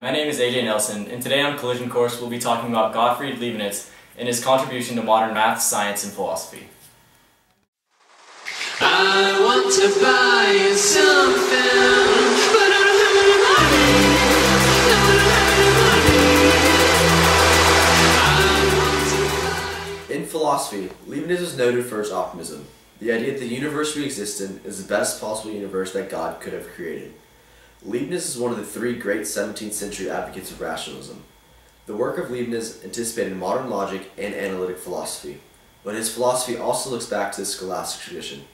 My name is AJ Nelson, and today on Collision Course we'll be talking about Gottfried Leibniz and his contribution to modern math, science, and philosophy. I want to buy you something, but I don't have any money. No, I don't have any money. In philosophy, Leibniz was noted for his optimism, the idea that the universe we exist in is the best possible universe that God could have created. Leibniz is one of the three great 17th century advocates of rationalism. The work of Leibniz anticipated modern logic and analytic philosophy, but his philosophy also looks back to the scholastic tradition.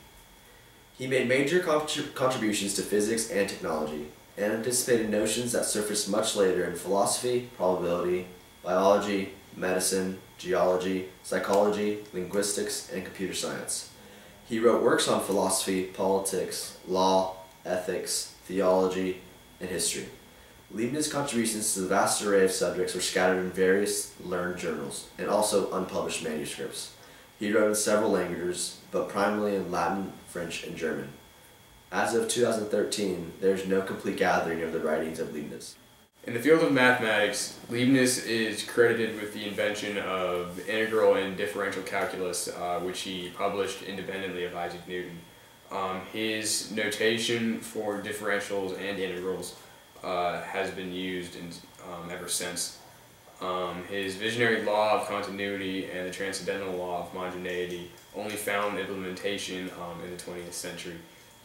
He made major contributions to physics and technology, and anticipated notions that surfaced much later in philosophy, probability, biology, medicine, geology, psychology, linguistics, and computer science. He wrote works on philosophy, politics, law, ethics, theology, and history. Leibniz's contributions to the vast array of subjects were scattered in various learned journals and also unpublished manuscripts. He wrote in several languages, but primarily in Latin, French, and German. As of 2013, there is no complete gathering of the writings of Leibniz. In the field of mathematics, Leibniz is credited with the invention of integral and differential calculus, which he published independently of Isaac Newton. His notation for differentials and integrals has been used ever since. His visionary law of continuity and the transcendental law of homogeneity only found implementation in the 20th century.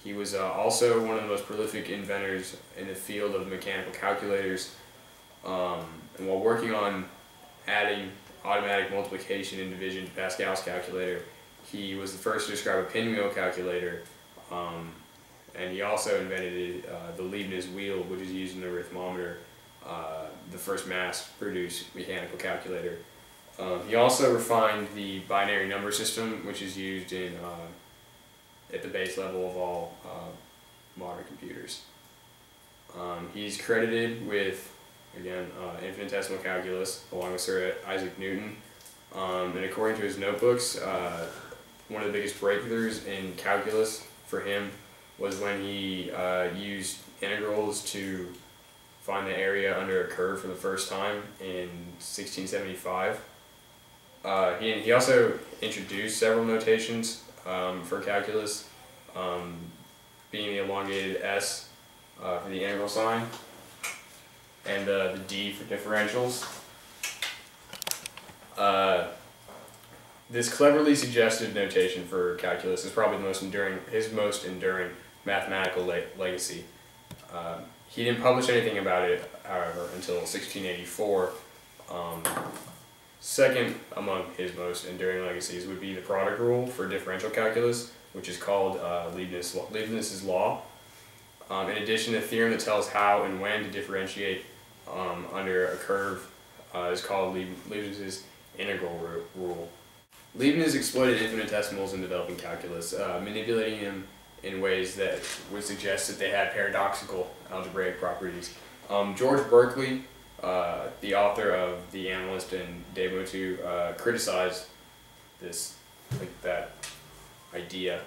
He was also one of the most prolific inventors in the field of mechanical calculators, and while working on adding automatic multiplication and division to Pascal's calculator, he was the first to describe a pinwheel calculator, and he also invented the Leibniz wheel, which is used in the arithmometer, the first mass-produced mechanical calculator. He also refined the binary number system, which is used at the base level of all modern computers. He's credited with, again, infinitesimal calculus, along with Sir Isaac Newton. And according to his notebooks, one of the biggest breakthroughs in calculus for him was when he used integrals to find the area under a curve for the first time in 1675. He also introduced several notations for calculus, being the elongated S for the integral sign, and the D for differentials. This cleverly suggested notation for calculus is probably his most enduring mathematical legacy. He didn't publish anything about it, however, until 1684. Second among his most enduring legacies would be the product rule for differential calculus, which is called Leibniz's law. In addition, the theorem that tells how and when to differentiate under a curve is called Leibniz's integral rule. Leibniz exploited infinitesimals in developing calculus, manipulating them in ways that would suggest that they had paradoxical algebraic properties. George Berkeley, the author of The Analyst and De Motu, criticized that idea.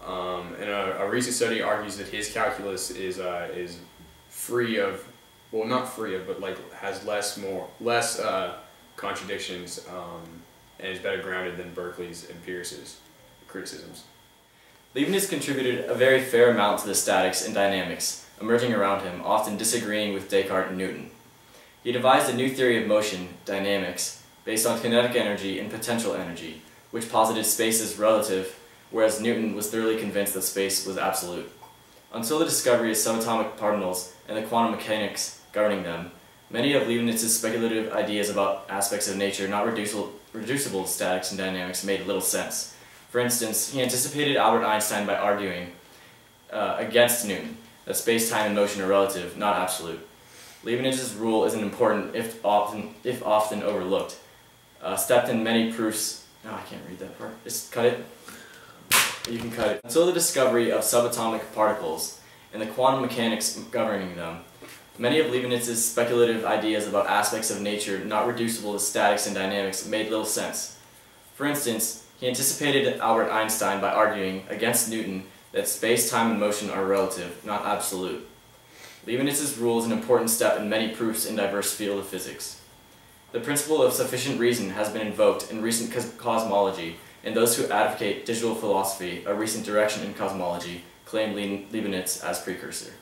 And a recent study argues that his calculus is free of, well, not free of, but has less contradictions, and is better grounded than Berkeley's criticisms. Leibniz contributed a very fair amount to the statics and dynamics emerging around him, often disagreeing with Descartes and Newton. He devised a new theory of motion, dynamics, based on kinetic energy and potential energy, which posited space as relative, whereas Newton was thoroughly convinced that space was absolute. Until the discovery of subatomic particles and the quantum mechanics governing them, many of Leibniz's speculative ideas about aspects of nature not reducible to statics and dynamics made little sense. For instance, he anticipated Albert Einstein by arguing against Newton that space-time and motion are relative, not absolute. Leibniz's rule is an important, if often overlooked, step in many proofs. No, I can't read that part. Just cut it. You can cut it. Until the discovery of subatomic particles and the quantum mechanics governing them, many of Leibniz's speculative ideas about aspects of nature not reducible to statics and dynamics made little sense. For instance, he anticipated Albert Einstein by arguing against Newton that space, time, and motion are relative, not absolute. Leibniz's rule is an important step in many proofs in diverse fields of physics. The principle of sufficient reason has been invoked in recent cosmology, and those who advocate digital philosophy, a recent direction in cosmology, claim Leibniz as precursor.